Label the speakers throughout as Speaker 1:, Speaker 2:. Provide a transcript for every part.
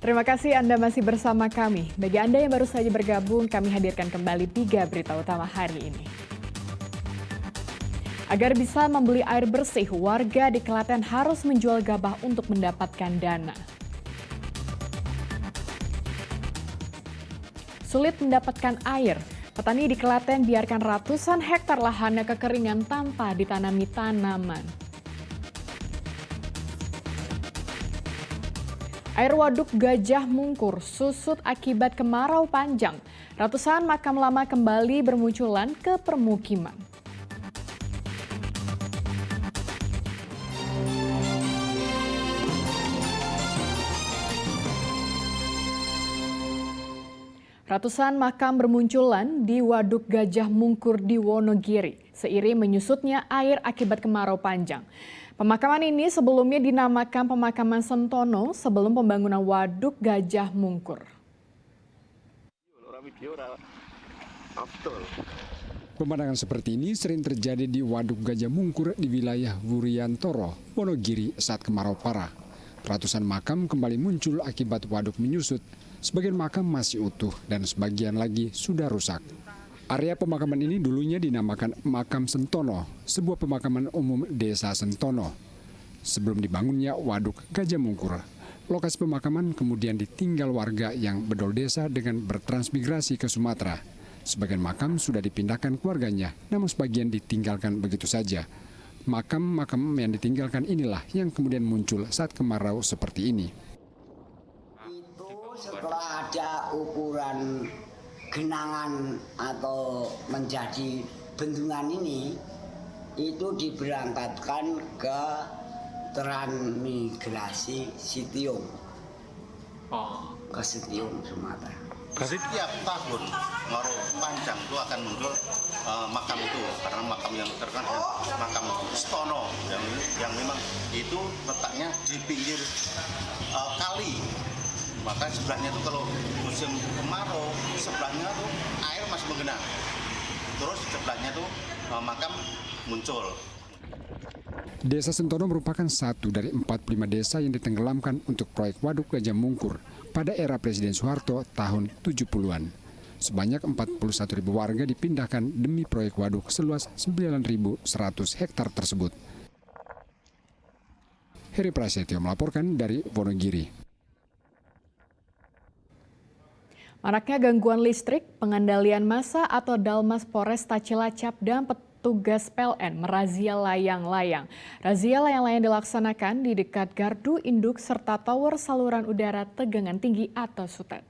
Speaker 1: Terima kasih Anda masih bersama kami. Bagi Anda yang baru saja bergabung, kami hadirkan kembali 3 berita utama hari ini. Agar bisa membeli air bersih, warga di Klaten harus menjual gabah untuk mendapatkan dana. Sulit mendapatkan air, petani di Klaten biarkan ratusan hektar lahannya kekeringan tanpa ditanami tanaman. Air waduk Gajah Mungkur susut akibat kemarau panjang. Ratusan makam lama kembali bermunculan ke permukiman. Ratusan makam bermunculan di Waduk Gajah Mungkur di Wonogiri, seiring menyusutnya air akibat kemarau panjang. Pemakaman ini sebelumnya dinamakan Pemakaman Sentono sebelum pembangunan Waduk Gajah Mungkur.
Speaker 2: Pemandangan seperti ini sering terjadi di Waduk Gajah Mungkur di wilayah Wuryantoro, Wonogiri saat kemarau parah. Ratusan makam kembali muncul akibat waduk menyusut. Sebagian makam masih utuh dan sebagian lagi sudah rusak. Area pemakaman ini dulunya dinamakan Makam Sentono, sebuah pemakaman umum Desa Sentono. Sebelum dibangunnya Waduk Gajah Mungkur, lokasi pemakaman kemudian ditinggal warga yang bedol desa dengan bertransmigrasi ke Sumatera. Sebagian makam sudah dipindahkan keluarganya, namun sebagian ditinggalkan begitu saja. Makam-makam yang ditinggalkan inilah yang kemudian muncul saat kemarau seperti ini.
Speaker 3: Setelah ada ukuran genangan atau menjadi bendungan ini, itu diberangkatkan ke transmigrasi Sitiung, ke Sitiung Sumatera.
Speaker 4: Setiap tahun kemarau panjang itu akan muncul makam itu, karena makam yang terkenal makam Stono yang memang itu letaknya di pinggir kali. Maka sebelahnya itu kalau musim kemarau, sebelahnya tuh air masih menggenang. Terus sebelahnya tuh makam muncul.
Speaker 2: Desa Sentono merupakan satu dari 45 desa yang ditenggelamkan untuk proyek Waduk Gajah Mungkur pada era Presiden Soeharto tahun 70-an. Sebanyak 41.000 warga dipindahkan demi proyek waduk seluas 9.100 hektar tersebut. Heri Prasetyo melaporkan dari Wonogiri.
Speaker 1: Maraknya gangguan listrik, pengendalian massa atau Dalmas Polresta Cilacap dan petugas PLN merazia layang-layang. Razia layang-layang dilaksanakan di dekat gardu induk serta tower saluran udara tegangan tinggi atau SUTET.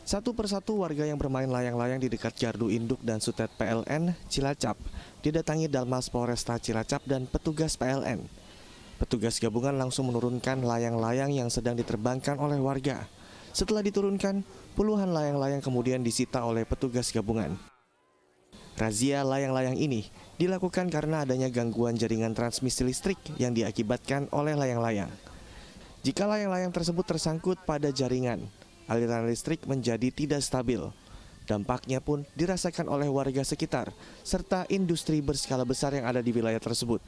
Speaker 5: Satu persatu warga yang bermain layang-layang di dekat gardu induk dan SUTET PLN Cilacap didatangi Dalmas Polresta Cilacap dan petugas PLN. Petugas gabungan langsung menurunkan layang-layang yang sedang diterbangkan oleh warga. Setelah diturunkan, puluhan layang-layang kemudian disita oleh petugas gabungan. Razia layang-layang ini dilakukan karena adanya gangguan jaringan transmisi listrik yang diakibatkan oleh layang-layang. Jika layang-layang tersebut tersangkut pada jaringan, aliran listrik menjadi tidak stabil. Dampaknya pun dirasakan oleh warga sekitar serta industri berskala besar yang ada di wilayah tersebut.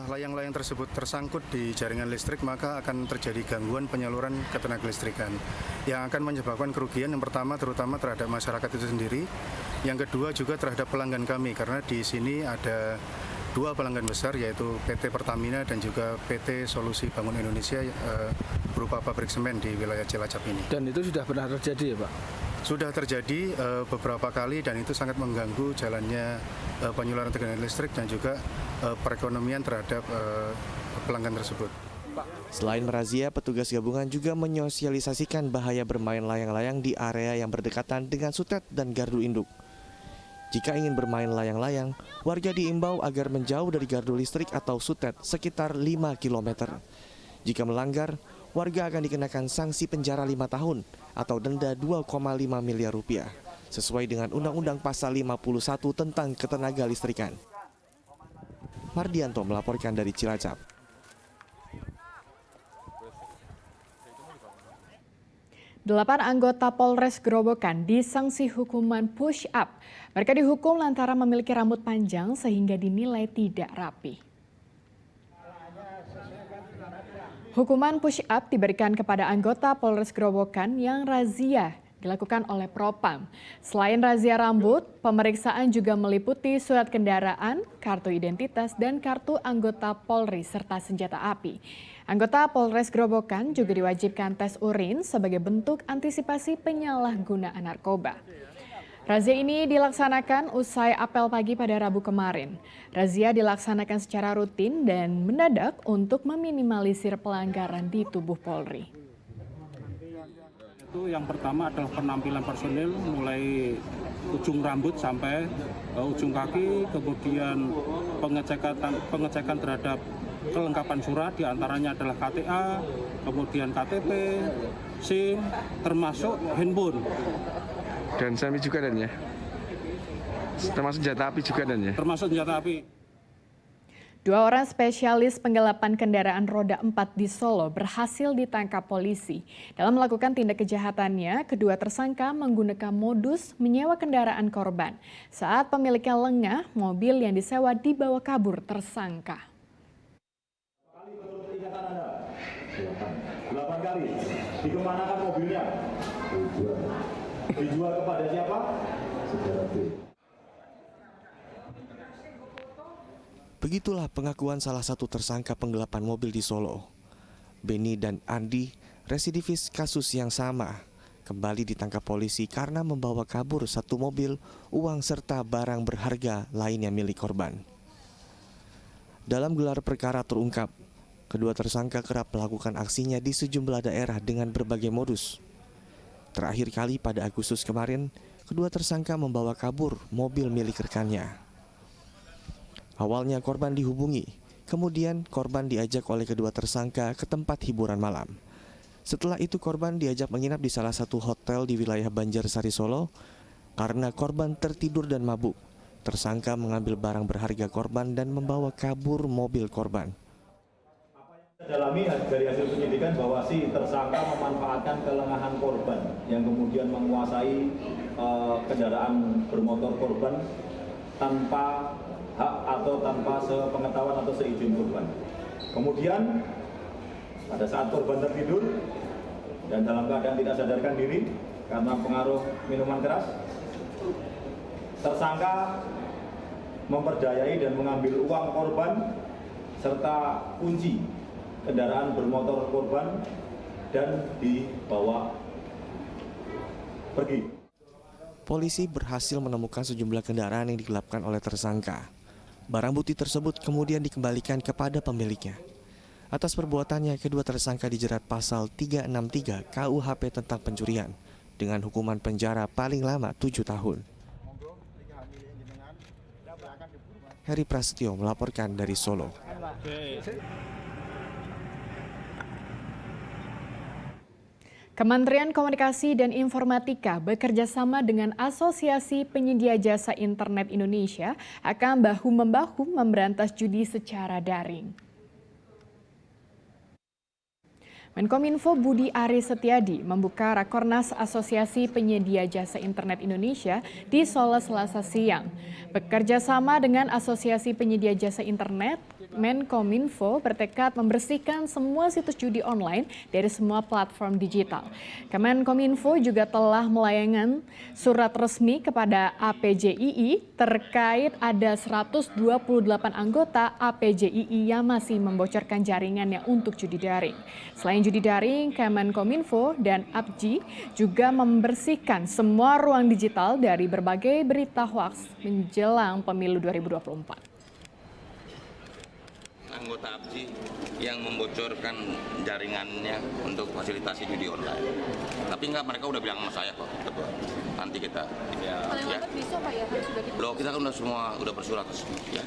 Speaker 6: Layang-layang tersebut tersangkut di jaringan listrik, maka akan terjadi gangguan penyaluran ketenagalistrikan yang akan menyebabkan kerugian yang pertama terutama terhadap masyarakat itu sendiri, yang kedua juga terhadap pelanggan kami karena di sini ada dua pelanggan besar yaitu PT Pertamina dan juga PT Solusi Bangun Indonesia berupa pabrik semen di wilayah Cilacap ini.
Speaker 7: Dan itu sudah pernah terjadi ya Pak?
Speaker 6: Sudah terjadi beberapa kali dan itu sangat mengganggu jalannya penyaluran tegangan listrik dan juga perekonomian terhadap pelanggan tersebut.
Speaker 5: Selain merazia, petugas gabungan juga menyosialisasikan bahaya bermain layang-layang di area yang berdekatan dengan SUTET dan gardu induk. Jika ingin bermain layang-layang, warga diimbau agar menjauh dari gardu listrik atau SUTET sekitar 5 km. Jika melanggar, warga akan dikenakan sanksi penjara 5 tahun atau denda 2,5 miliar rupiah, sesuai dengan Undang-Undang Pasal 51 tentang ketenaga listrikan. Mardianto melaporkan dari Cilacap.
Speaker 1: 8 anggota Polres Grobogan disangsi hukuman push up. Mereka dihukum lantaran memiliki rambut panjang sehingga dinilai tidak rapi. Hukuman push up diberikan kepada anggota Polres Grobogan yang razia dilakukan oleh Propam. Selain razia rambut, pemeriksaan juga meliputi surat kendaraan, kartu identitas, dan kartu anggota Polri serta senjata api. Anggota Polres Grobogan juga diwajibkan tes urin sebagai bentuk antisipasi penyalahgunaan narkoba. Razia ini dilaksanakan usai apel pagi pada Rabu kemarin. Razia dilaksanakan secara rutin dan mendadak untuk meminimalisir pelanggaran di tubuh Polri.
Speaker 8: Itu yang pertama adalah penampilan personil mulai ujung rambut sampai ujung kaki, kemudian pengecekan terhadap kelengkapan surat, diantaranya adalah KTA, kemudian KTP, SIM, termasuk handphone.
Speaker 9: Dan SAMI juga dan ya? Termasuk senjata api juga dan ya?
Speaker 8: Termasuk senjata api.
Speaker 1: 2 orang spesialis penggelapan kendaraan roda 4 di Solo berhasil ditangkap polisi. Dalam melakukan tindak kejahatannya, kedua tersangka menggunakan modus menyewa kendaraan korban. Saat pemiliknya lengah, mobil yang disewa dibawa kabur tersangka.
Speaker 10: 8 kali. Dikemanakan mobilnya? Dijual kepada siapa? Saudara B.
Speaker 5: Begitulah pengakuan salah satu tersangka penggelapan mobil di Solo. Beni dan Andi, residivis kasus yang sama, kembali ditangkap polisi karena membawa kabur 1 mobil, uang serta barang berharga lainnya milik korban. Dalam gelar perkara terungkap, kedua tersangka kerap melakukan aksinya di sejumlah daerah dengan berbagai modus. Terakhir kali pada Agustus kemarin, kedua tersangka membawa kabur mobil milik rekannya. Awalnya korban dihubungi, kemudian korban diajak oleh kedua tersangka ke tempat hiburan malam. Setelah itu korban diajak menginap di salah satu hotel di wilayah Banjarsari, Solo. Karena korban tertidur dan mabuk, tersangka mengambil barang berharga korban dan membawa kabur mobil korban.
Speaker 10: Dalami dari hasil penyidikan bahwa si tersangka memanfaatkan kelengahan korban yang kemudian menguasai kendaraan bermotor korban tanpa hak atau tanpa sepengetahuan atau seizin korban. Kemudian pada saat korban tertidur dan dalam keadaan tidak sadarkan diri karena pengaruh minuman keras, tersangka memperdayai dan mengambil uang korban serta kunci kendaraan bermotor korban dan dibawa pergi.
Speaker 5: Polisi berhasil menemukan sejumlah kendaraan yang digelapkan oleh tersangka. Barang bukti tersebut kemudian dikembalikan kepada pemiliknya. Atas perbuatannya, kedua tersangka dijerat pasal 363 KUHP tentang pencurian dengan hukuman penjara paling lama 7 tahun. Heri Prasetyo melaporkan dari Solo.
Speaker 1: Kementerian Komunikasi dan Informatika bekerjasama dengan Asosiasi Penyedia Jasa Internet Indonesia akan bahu-membahu memberantas judi secara daring. Menkominfo Budi Aris Setiadi membuka Rakornas Asosiasi Penyedia Jasa Internet Indonesia di Solo Selasa siang. Bekerja sama dengan Asosiasi Penyedia Jasa Internet, Menkominfo bertekad membersihkan semua situs judi online dari semua platform digital. Kemenkominfo juga telah melayangkan surat resmi kepada APJII terkait ada 128 anggota APJII yang masih membocorkan jaringannya untuk judi daring. Selain judi daring, Kemenkominfo dan APJI juga membersihkan semua ruang digital dari berbagai berita hoaks menjelang pemilu 2024.
Speaker 11: Anggota APJI yang membocorkan jaringannya untuk fasilitasi judi online. Tapi enggak, mereka udah bilang sama saya kok, ketua. Nanti kita ya. Belum, kita kan udah semua udah bersurat. Ya.